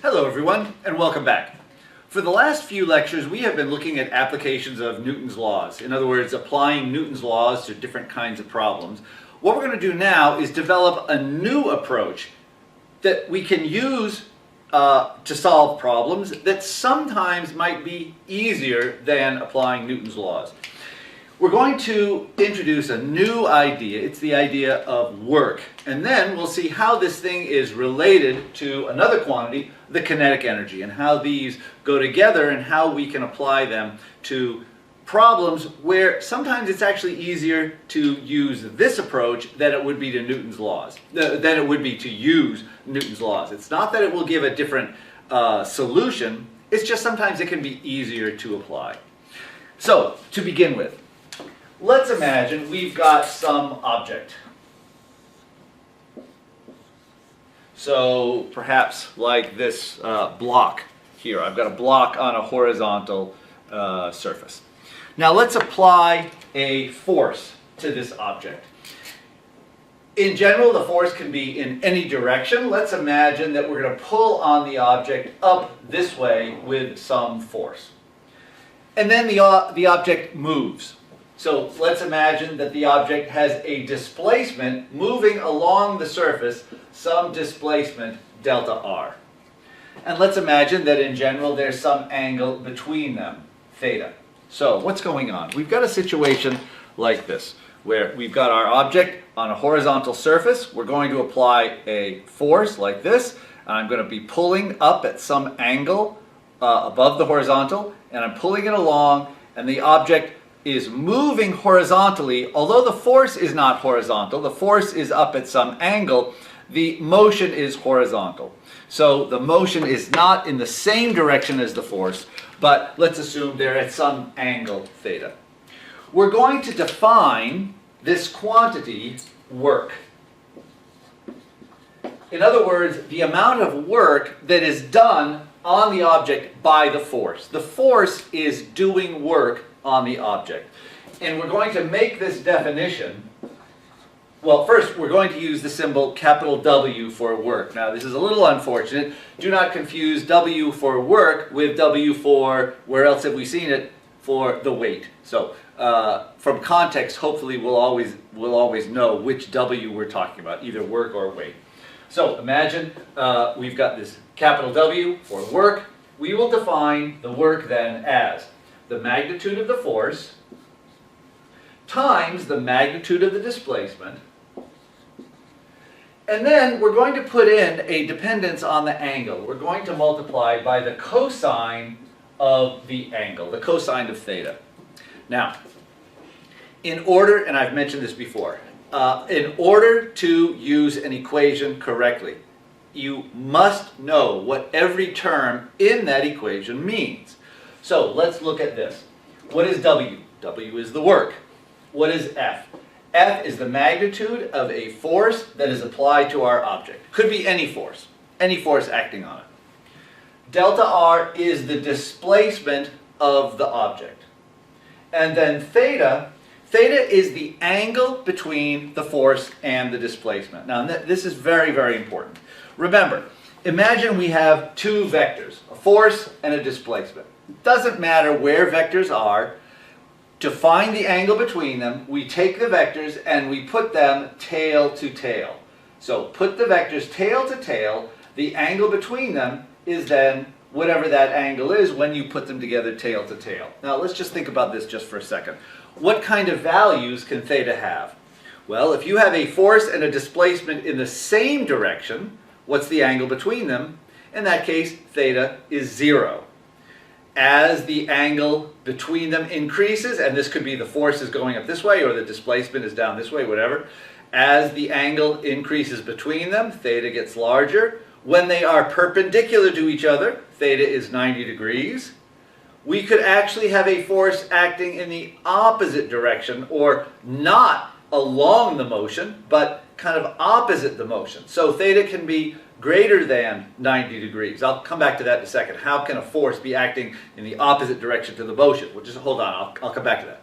Hello everyone, and welcome back. For the last few lectures, we have been looking at applications of Newton's laws. In other words, applying Newton's laws to different kinds of problems. What we're going to do now is develop a new approach that we can use to solve problems that sometimes might be easier than applying Newton's laws. We're going to introduce a new idea. It's the idea of work. And then we'll see how this thing is related to another quantity, the kinetic energy, and how these go together and how we can apply them to problems where sometimes it's actually easier to use this approach than it would be to Newton's laws, than it would be to use Newton's laws. It's not that it will give a different solution, it's just sometimes it can be easier to apply. So, to begin with, let's imagine we've got some object. So perhaps like this block here. I've got a block on a horizontal surface. Now let's apply a force to this object. In general, the force can be in any direction. Let's imagine that we're going to pull on the object up this way with some force. And then the object moves. So let's imagine that the object has a displacement moving along the surface, some displacement delta r. And let's imagine that in general there's some angle between them, theta. So what's going on? We've got a situation like this, where we've got our object on a horizontal surface. We're going to apply a force like this, and I'm going to be pulling up at some angle above the horizontal, and I'm pulling it along, and the object is moving horizontally. Although the force is not horizontal, the force is up at some angle, the motion is horizontal. So the motion is not in the same direction as the force, but let's assume they're at some angle theta. We're going to define this quantity work. In other words, the amount of work that is done on the object by the force. The force is doing work on the object. And we're going to make this definition. Well, first we're going to use the symbol capital W for work. Now this is a little unfortunate. Do not confuse W for work with W for, where else have we seen it, for the weight. So from context, hopefully we'll always know which W we're talking about, either work or weight. So imagine we've got this capital W for work. We will define the work then as the magnitude of the force times the magnitude of the displacement, and then we're going to put in a dependence on the angle. We're going to multiply by the cosine of the angle, the cosine of theta. Now, in order, and I've mentioned this before, in order to use an equation correctly, you must know what every term in that equation means. So let's look at this. What is W? W is the work. What is F? F is the magnitude of a force that is applied to our object. Could be any force acting on it. Delta R is the displacement of the object. And then theta is the angle between the force and the displacement. Now this is very, very important. Remember, imagine we have two vectors, a force and a displacement. It doesn't matter where vectors are. To find the angle between them, we take the vectors and we put them tail to tail. So put the vectors tail to tail. The angle between them is then whatever that angle is when you put them together tail to tail. Now let's just think about this just for a second. What kind of values can theta have? Well, if you have a force and a displacement in the same direction, what's the angle between them? In that case, theta is 0. As the angle between them increases, and this could be the force is going up this way or the displacement is down this way, whatever. As the angle increases between them, theta gets larger. When they are perpendicular to each other, theta is 90 degrees. We could actually have a force acting in the opposite direction, or not along the motion, but kind of opposite the motion. So theta can be greater than 90 degrees. I'll come back to that in a second. How can a force be acting in the opposite direction to the motion? Well, just hold on, I'll come back to that.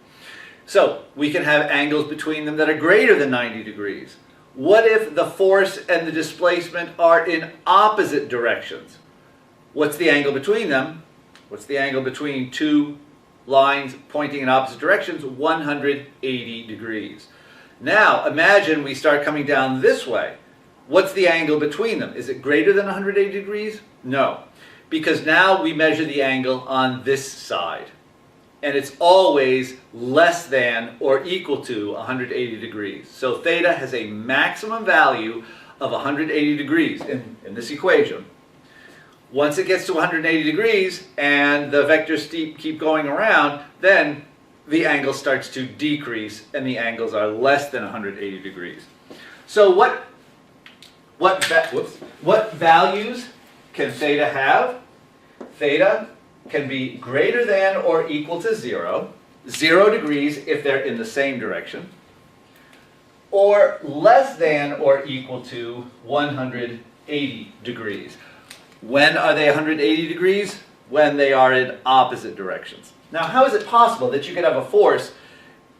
So we can have angles between them that are greater than 90 degrees. What if the force and the displacement are in opposite directions? What's the angle between them? What's the angle between two lines pointing in opposite directions? 180 degrees. Now, imagine we start coming down this way. What's the angle between them? Is it greater than 180 degrees? No, because now we measure the angle on this side. And it's always less than or equal to 180 degrees. So theta has a maximum value of 180 degrees in this equation. Once it gets to 180 degrees and the vectors keep going around, then the angle starts to decrease and the angles are less than 180 degrees. So what values can theta have? Theta can be greater than or equal to 0, 0 degrees if they're in the same direction, or less than or equal to 180 degrees. When are they 180 degrees? When they are in opposite directions. Now, how is it possible that you could have a force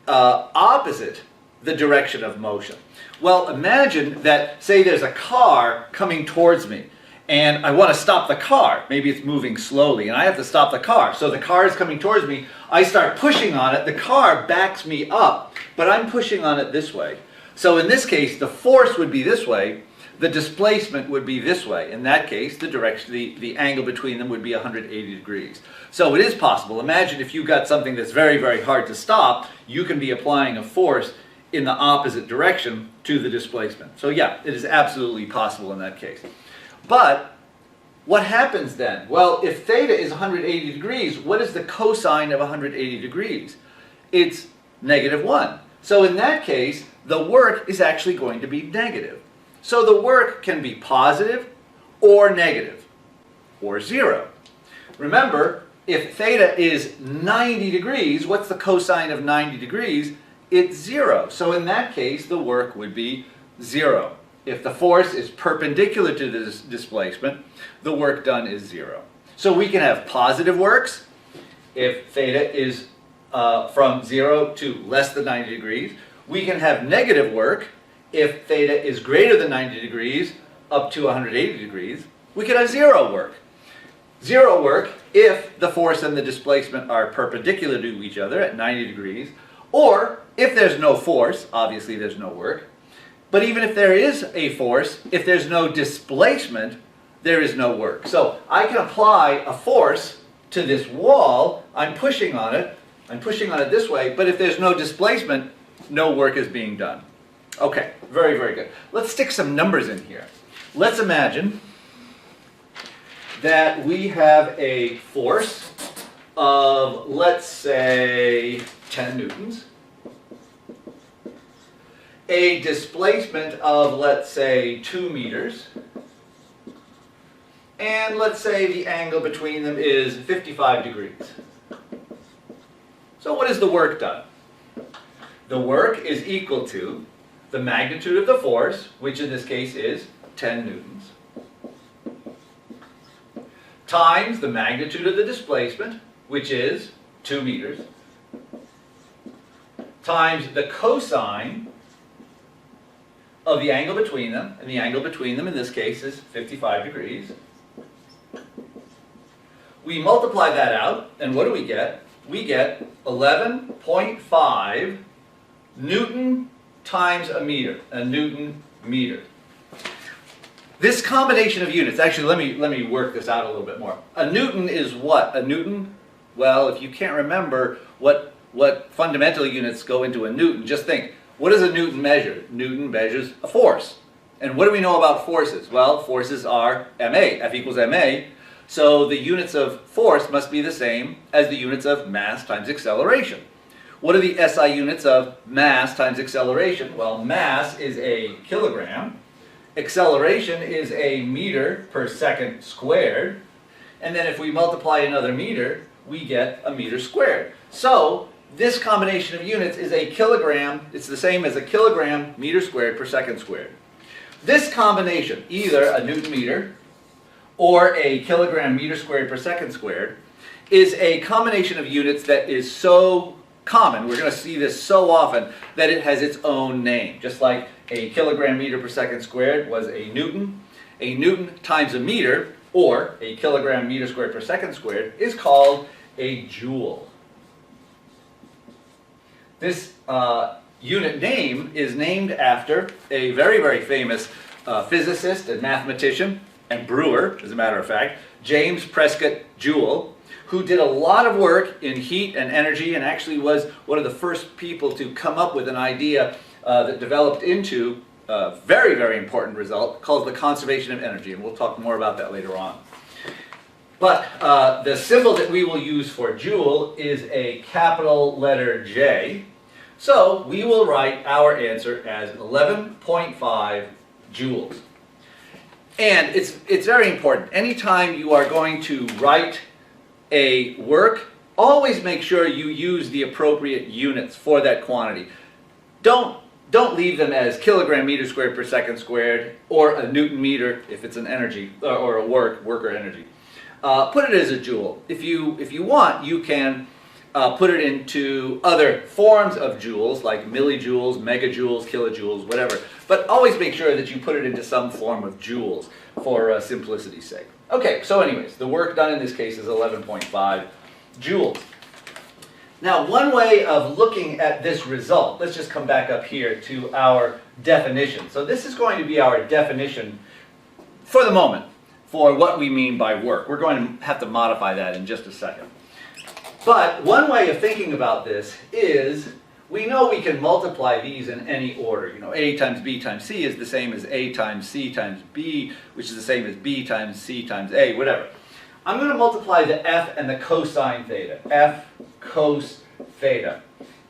opposite the direction of motion? Well, imagine that, say there's a car coming towards me, and I want to stop the car. Maybe it's moving slowly, and I have to stop the car. So the car is coming towards me. I start pushing on it. The car backs me up, but I'm pushing on it this way. So in this case, the force would be this way. The displacement would be this way. In that case, the angle between them would be 180 degrees. So it is possible. Imagine if you got something that's very, very hard to stop, you can be applying a force in the opposite direction to the displacement. So yeah, it is absolutely possible in that case. But what happens then? Well, if theta is 180 degrees, what is the cosine of 180 degrees? It's -1. So in that case, the work is actually going to be negative. So the work can be positive or negative or 0. Remember, if theta is 90 degrees, what's the cosine of 90 degrees? It's 0. So in that case, the work would be 0. If the force is perpendicular to the displacement, the work done is 0. So we can have positive works if theta is from 0 to less than 90 degrees. We can have negative work if theta is greater than 90 degrees up to 180 degrees. We can have 0 work. 0 work if the force and the displacement are perpendicular to each other at 90 degrees, or if there's no force, obviously there's no work. But even if there is a force, if there's no displacement, there is no work. So I can apply a force to this wall. I'm pushing on it this way, but if there's no displacement, no work is being done. Okay, very, very good. Let's stick some numbers in here. Let's imagine that we have a force of, let's say, 10 newtons. A displacement of, let's say, 2 meters. And let's say the angle between them is 55 degrees. So what is the work done? The work is equal to the magnitude of the force, which in this case is 10 newtons, times the magnitude of the displacement, which is 2 meters, times the cosine of the angle between them, and the angle between them in this case is 55 degrees. We multiply that out, and what do we get? We get 11.5 Newton times a meter, a Newton meter. This combination of units, actually let me work this out a little bit more. A Newton is what? A Newton? Well, if you can't remember what fundamental units go into a Newton, just think, what does a Newton measure? Newton measures a force. And what do we know about forces? Well, forces are ma, F equals ma. So the units of force must be the same as the units of mass times acceleration. What are the SI units of mass times acceleration? Well, mass is a kilogram. Acceleration is a meter per second squared. And then if we multiply another meter, we get a meter squared. So this combination of units is a kilogram. It's the same as a kilogram meter squared per second squared. This combination, either a Newton meter or a kilogram meter squared per second squared, is a combination of units that is so common, we're going to see this so often, that it has its own name. Just like a kilogram meter per second squared was a Newton times a meter or a kilogram meter squared per second squared, is called a joule. This unit name is named after a very, very famous physicist and mathematician and brewer, as a matter of fact, James Prescott Joule, who did a lot of work in heat and energy and actually was one of the first people to come up with an idea that developed into a very, very important result called the conservation of energy, and we'll talk more about that later on. But the symbol that we will use for joule is a capital letter J, so we will write our answer as 11.5 joules. And it's very important. Anytime you are going to write a work, always make sure you use the appropriate units for that quantity. Don't leave them as kilogram meter squared per second squared or a Newton meter if it's an energy or a work or energy. Put it as a joule. If you want, you can put it into other forms of joules like millijoules, megajoules, kilojoules, whatever. But always make sure that you put it into some form of joules for simplicity's sake. Okay, so anyways, the work done in this case is 11.5 joules. Now, one way of looking at this result, let's just come back up here to our definition. So this is going to be our definition for the moment for what we mean by work. We're going to have to modify that in just a second. But one way of thinking about this is we know we can multiply these in any order. You know, A times B times C is the same as A times C times B, which is the same as B times C times A, whatever. I'm going to multiply the F and the cosine theta, F cos theta,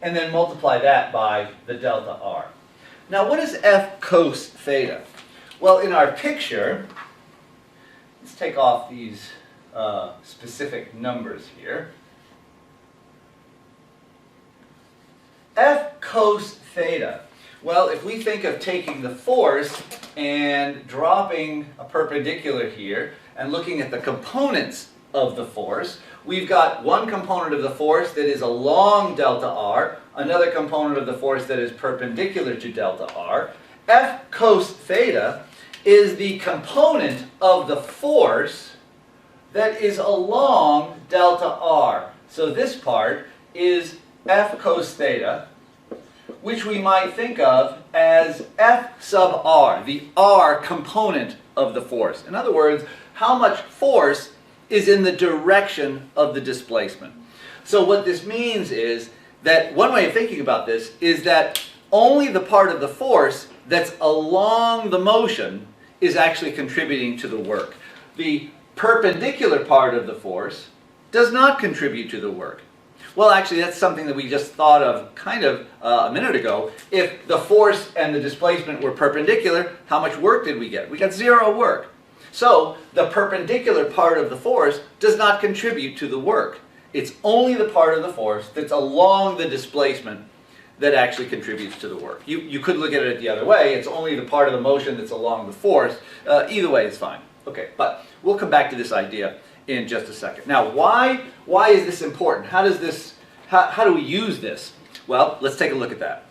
and then multiply that by the delta R. Now, what is F cos theta? Well, in our picture, let's take off these specific numbers here. F cos theta. Well, if we think of taking the force and dropping a perpendicular here and looking at the components of the force, we've got one component of the force that is along delta R, another component of the force that is perpendicular to delta R. F cos theta is the component of the force that is along delta R. So this part is F cos theta, which we might think of as F sub R, the R component of the force. In other words, how much force is in the direction of the displacement. So what this means is that one way of thinking about this is that only the part of the force that's along the motion is actually contributing to the work. The perpendicular part of the force does not contribute to the work. Well, actually, that's something that we just thought of kind of a minute ago. If the force and the displacement were perpendicular, how much work did we get? We got zero work. So the perpendicular part of the force does not contribute to the work. It's only the part of the force that's along the displacement that actually contributes to the work. You could look at it the other way. It's only the part of the motion that's along the force. Either way is fine. Okay, but we'll come back to this idea in just a second. Now, why is this important? How do we use this? Well, let's take a look at that.